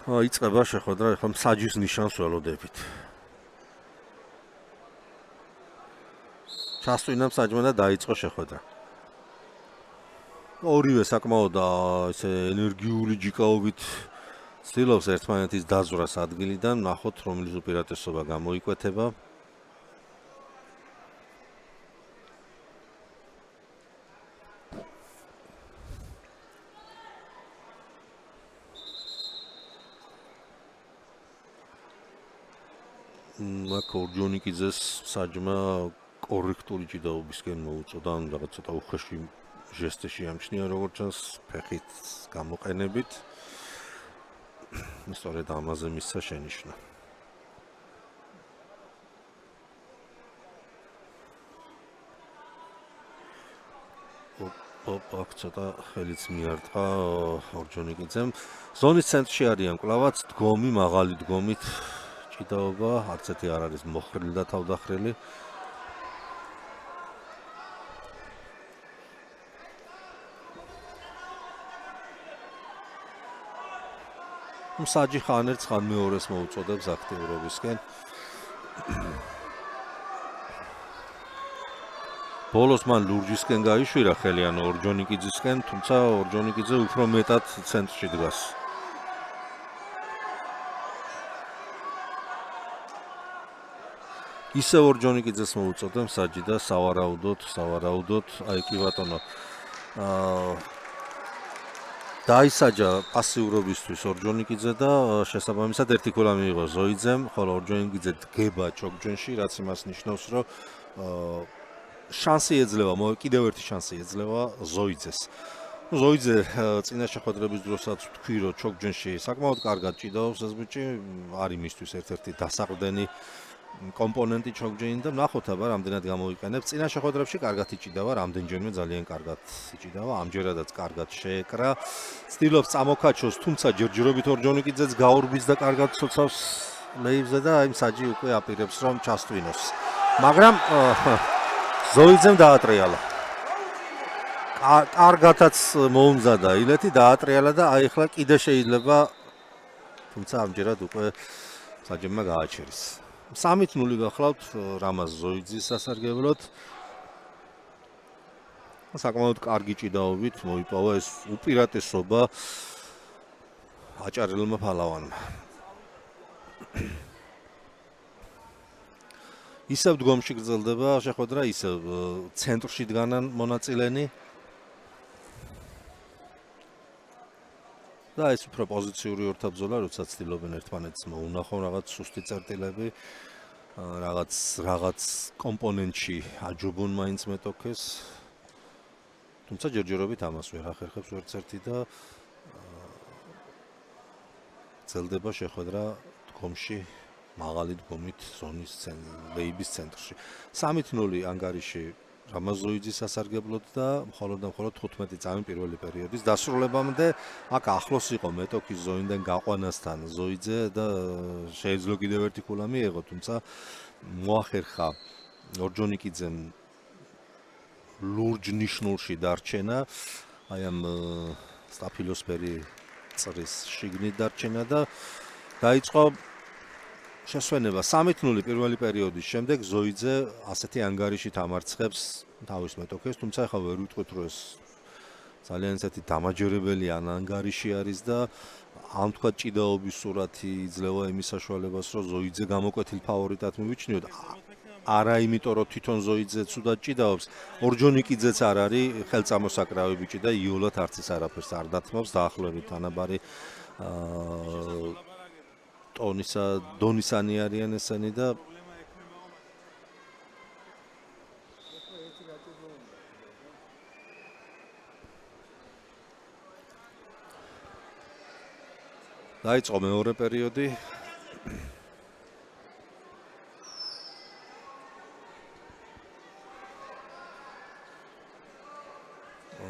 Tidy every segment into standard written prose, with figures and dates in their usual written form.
იწყება შეხვედრა, ახლა მსაჯის ნიშანს ველოდებით. ჩასვინა მსაჯმა და დაიწყო შეხვედრა. ორივე საკმაოდ ესე ენერგიული ჯიკაობით ცდილობს ერთმანეთის დაზვრას ადგილიდან, ნახოთ რომლის უპირატესობა გამოიკვეთება. აქ ორჯონიკიძეს საჯმა კორექტული ჭიდაობისკენ მოუწოდა, ან რაღაც ცოტა უხეში ჟესტში ამჩნია, როგორც ჩანს, ფეხით გამოყენებით. სწორედ ამაზე მისცა შენიშვნა. აქ ცოტა ხელიც მიარტყა ორჯონიკიძემ. ზონის ცენტრში არიან კლავაც დგომი, მაღალი დგომით ჭიდაობა, არც ერთი არ არის მოხრილი და თავდახრილი. მსაჯი ხან ერთს ხან მეორეს მოუწოდებს აქტიურობისკენ. ბოლოს მან ლურჯისკენ გაიშვირა ხელი, ანუ ორჯონიკიძისკენ, თუმცა ორჯონიკიძე უფრო მეტად ცენტრში დგას. ისევ ორჯონიკიძეს მოუწოდა მსაჯი და სავარაუდოდ, აი კი ბატონო, დაისაჯა პასიურობისთვის ორჯონიკიძე და შესაბამისად ერთი ქულა მიიღო ზოიძემ, ხოლო ორჯონიკიძე დგება ჩოგჯენში, რაც იმას ნიშნავს, რომ შანსი ეძლევა, კიდევ ერთი შანსი ეძლევა ზოიძეს. ზოიძე წინა შეხვედრების დროსაც თქვი, რომ ჩოგჯენში საკმაოდ კარგად ჭიდაობს ეს ბიჭი, არის მისთვის ერთ-ერთი დასაყრდენი კომპონენტი ჩოგჯენი და ნახოთ აბა რამდენად გამოიყენებს. წინა შეხვედრებში კარგად იჭიდავა, რამდენჯერმე ძალიან კარგად იჭიდავა, ამჯერადაც კარგად შეეკრა. ცდილობს წამოქაჩოს, თუმცა ჯერჯერობით ორჯონიკიძეც გაურბის და კარგად ცოცავს ლეიბზე და აი მსაჯი უკვე აპირებს რომ ჩასტვინოს. მაგრამ ზოიძემ დაატრიალა. კარგათაც მოუმზადა ილეთი, დაატრიალა და აი ახლა კიდე შეიძლება, თუმცა ამჯერად უკვე მსაჯებმა გააჩერის. 3-0 გახლავთ რამაზ ზოიძის სასარგებლოდ. საკმაოდ კარგი ჭიდაობით მოიპოვა ეს უპირატესობა აჭარელმა ფალავანმა. ისევ დგომში გრძელდება შეხვედრა, ისევ ცენტრში დგანან მონაწილენი. და ეს უფრო პოზიციური ორთაბრძოლა, როცა ცდილობენ ერთმანეთს მოუნახონ რაღაც სუსტი წერტილები, რაღაც კომპონენტში აჯობონ მაინც მეტოქეს. თუმცა ჯერჯერობით ამას ვერ ახერხებს ვერც ერთი და გრძელდება შეხვედრა დგომში, მაღალი დგომით ზონის ლეიბის ცენტრში. 3-0 ანგარიში რამაზ ზოიძის სასარგებლოდ და მხოლოდ 15 წამი პირველი პერიოდის დასრულებამდე აქ ახლოს იყო მეტოქის ზოინდან გაყვანასთან ზოიძე და შეიძლება კიდევ ერთი ქულა მიეღო, თუმცა მოახერხა ორჯონიკიძემ ლურჯ ნიშნულში დარჩენა, აი ამ სტაფილოსფერი წრის შიგნით დარჩენა და დაიწყო შესვენება. 3-0 პირველი პერიოდის შემდეგ ზოიძე ასეთი ანგარიშით ამარცხებს თავის მეტოქეს, თუმცა ახლა ვერ ვიტყვით, რომ ეს ძალიან ისეთი დამაჯერებელი ანგარიში არის და ამ თქვა ჭიდაობის სურათი იძლევა იმის საშუალებას, რომ ზოიძე გამოკვეთილ ფავორიტად მივიჩნიოთ. არა იმიტომ, რომ თვითონ ზოიძე ცუდად ჭიდაობს, ორჯონიკიძეც არ არის ხელწამოსაკრავი ბიჭი და იოლად არც ის არაფერს არ დათმობს, დაახლოებით თანაბარი დონისანი არიან ესენი და დაიწყო მეორე პერიოდი.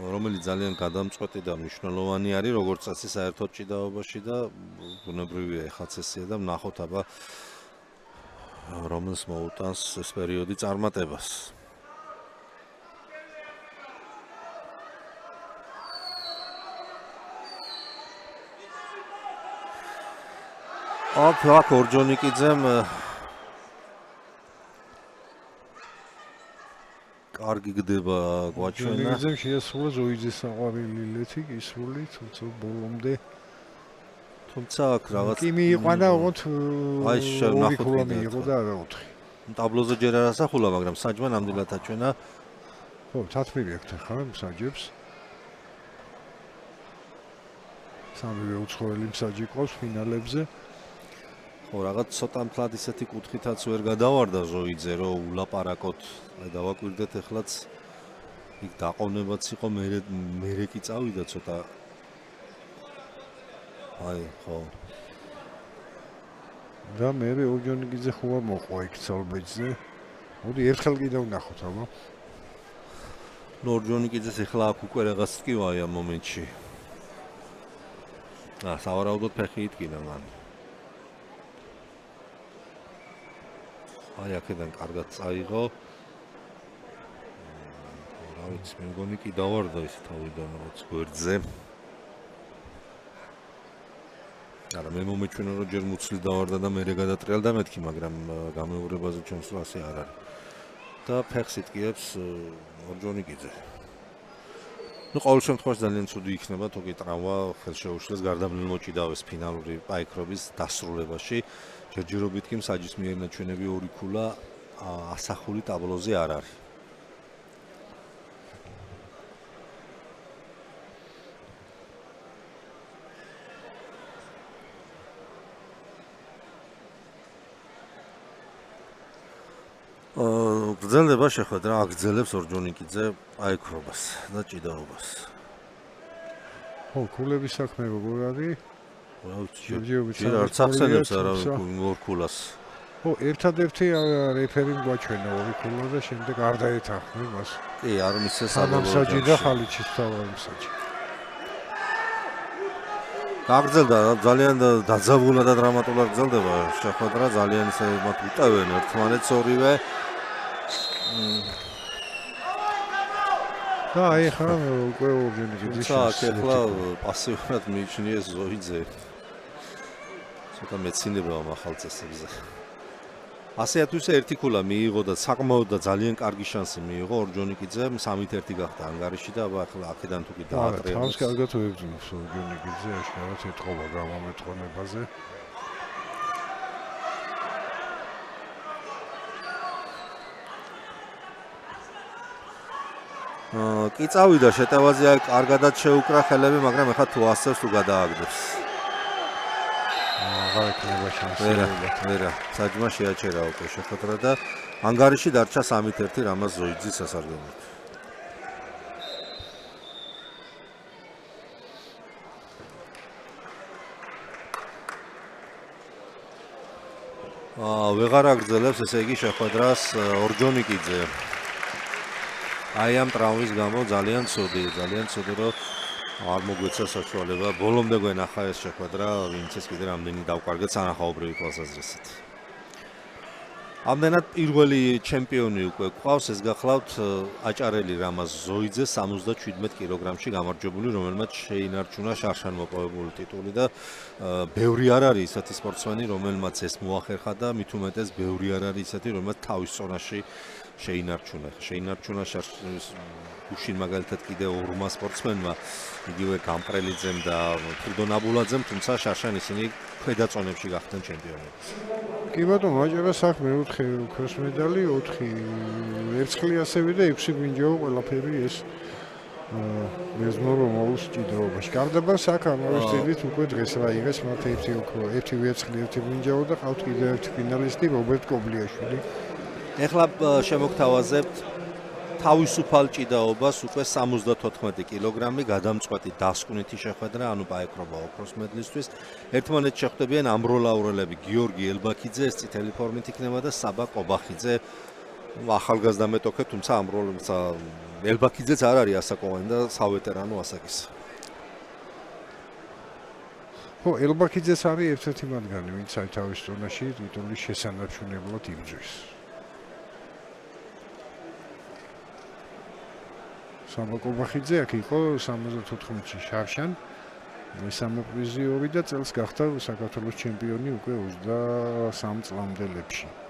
რომელიც ძალიან გადამწყვეტი და მნიშვნელოვანი არის, როგორც წესი საერთოდ ჭიდაობაში და ბუნებრივია ეხაც ესეა და ვნახოთ აბა რომელს მოუტანს ეს პერიოდი წარმატებას. აქ ორჯონიკიძემ კარგი გდება გვაჩვენა. ორჯონიკიძემ შეასრულა ზოიძის საყვარელი ლილეთი ისრული, თუმცა ბოლომდე თუმცა აქ რაღაც კი მიიყვანა ოღონდ აი ორი ქულა მიიღო და არა 4. ტაბლოზე ჯერ არ ასახულა, მაგრამ საჯმა ნამდვილად აჩვენა. ხო, თათმირი აქვს ახლა მსაჯებს. სამივე უცხოელი მსაჯი ყავს ფინალებზე. ხო, რაღაც ცოტა მთლად ისეთი კუთხითაც ვერ გადავარდა ზოიძე, რომ ულაპარაკოთ, აი დავაკვირდეთ ეხლაც იქ დაყოვნებაც იყო, მე კი წავიდა ცოტა. აი, ხო. და მე ორჯონიკიძე ხო არ მოყვა იქ ცალბეჭზე. მოდი ერთხელ კიდევ ვნახოთ, აბა. ორჯონიკიძეს ეხლა აქ უკვე რაღაც ტკივა აი ამ მომენტში. სავარაუდოდ ფეხი იტკინა მან. აი აქედან კარგად წაიღო. რა ვიცი, მე მგონი კი დავარდა ის თავიდან რაღაც გვერდზე. არა, მე მომეჩვენა რომ ჯერ მუცლი დავარდა და მერე გადატრიალდა მეთქი, მაგრამ გამეორებაზე ჩვენს რა ასე არ არის. და ფეხს იტკიებს ორჯონიკიძე. ну ყოველ შემთხვევაში ძალიან ცუდი იქნება თუკი ტრავმა ხელშეუშლეს გარდაბნელ მოჭიდავეს ფინალური პაიქრობის დასრულებაში. ჯერჯერობით კი მსაჯის მიერ ნაჩვენები ორი ქულა ასახული ტაბლოზე არ არის. გრძელდება შეხვედრა, აგრძელებს ორჯონიკიძე პაიქრობას და ჭიდაობას. ხო, ქულების საქმე როგორ არის? რა ვიცი, ჯერ არც ახსენებს არა ორ ქულას. ხო, ერთადერთი რეფერი გვაჩვენა ორი ქულა და შემდეგ არ დაეთანხმე მას. კი, არ მისცეს სამსაჯი და ხალიჩის თავარი მსაჯი. გაგრძელდა ძალიან დაძაბულა და დრამატულად გრძელდება შეხვედრა, ძალიან ისე მათ უტევენ ერთმანეთს ორივე. და აი ხა უკვე ორჯონიკიძე ახლა პასიურად მიიჩნიეს ზოიძე. ცოტა მეცინება ამ ახალ წესებზე. ასეათ ისე ერთი ქულა მიიღო და საკმაოდ და ძალიან კარგი შანსი მიიღო ორჯონიკიძემ 3-1 გახდა ანგარიში და ახლა აქედან თუ კი დაატრიალებს. თავს კარგად უებრძნობს ორჯონიკიძე აშკარად ეთყობა გამომეტყონებაზე. კი წავიდა შეტევაზე, აი კარგადაც შეუკრა ხელები, მაგრამ ეხლა თუ ასევს თუ გადააგდებს. აღარ ექნება შანსი. ვერა, საჯმა შეაჩერა უკვე შეხვედრა და ანგარიში დარჩა 3-1 რამაზ ზოიძის სასარგებლოდ. ვეღარ აგრძელებს ესე იგი შეხვედრას ორჯონიკიძე. აი ამ ტრავმის გამო ძალიან ცუდი რომ არ მოგვეცა საშუალება ბოლომდე გვენახა ეს შეხვედრა, ვინც ეს კიდე რამდენი დავკარგეთ სანახაობრივი თვალსაზრისით. ამდენად პირველი ჩემპიონი უკვე გვყავს, ეს გახლავთ აჭარელი რამაზ ზოიძე 77 კილოგრამში გამარჯვებული, რომელმაც შეინარჩუნა შარშან მოპოვებული ტიტული და ბევრი არ არის ისეთი სპორტსმენი, რომელმაც ეს მოახერხა და მით უმეტეს ბევრი არ არის ისეთი, რომელმაც თავის წონაში შეინარჩუნა გუშინ მაგალითად კიდე ორმა სპორტსმენმა, იგივე გამპრელიძემ და თუდონ აბულაძემ, თუმცა შარშან ისინი ქვედაწონებში გახდნენ ჩემპიონები. კი ბატონო, აჭარა საქმე 4 ოქროს მედალი, 4 ვერცხლი ასევე და 6 ბრინჯაო ყველაფერი ეს მეზმორო მოუს ჭიდაობაში. გარდაბა საქმე ამავე სტილით უკვე დღეს რა იღეს მათ 1 ოქრო, 1 ვერცხლი, 1 ბრინჯაო და ყავთ კიდევ ერთი ფინალისტი რობერტ კობლიაშვილი. ეხლა შემოგთავაზებთ თავისუფალ ჭიდაობას უკვე 74 კილოგრამი გადამწყვეტი დასკვნითი შეხვედრა, ანუ პაიქრობა ოქროს მედლისთვის. ერთმანეთს შეხვდებიან ამბროლაურელები გიორგი ელბაქიძე, ეს წითელი ფორმით იქნება და საბა კობახიძე, ახალგაზრდა მეტოქე, თუმცა ელბაქიძეც არ არის ასაკოვანი და სავეტერანო ასაკის. ხო, ელბაქიძეც არის ერთ-ერთი მათგანი, ვინც თავის წონაში ტიტულის შესანარჩუნებლად იბრძვის. საბა კობახიძე აქ იყო 74-ში შარშან მესამე პრიზი 2 და წელს გახდა საქართველოს ჩემპიონი უკვე 23 წლამდელებში.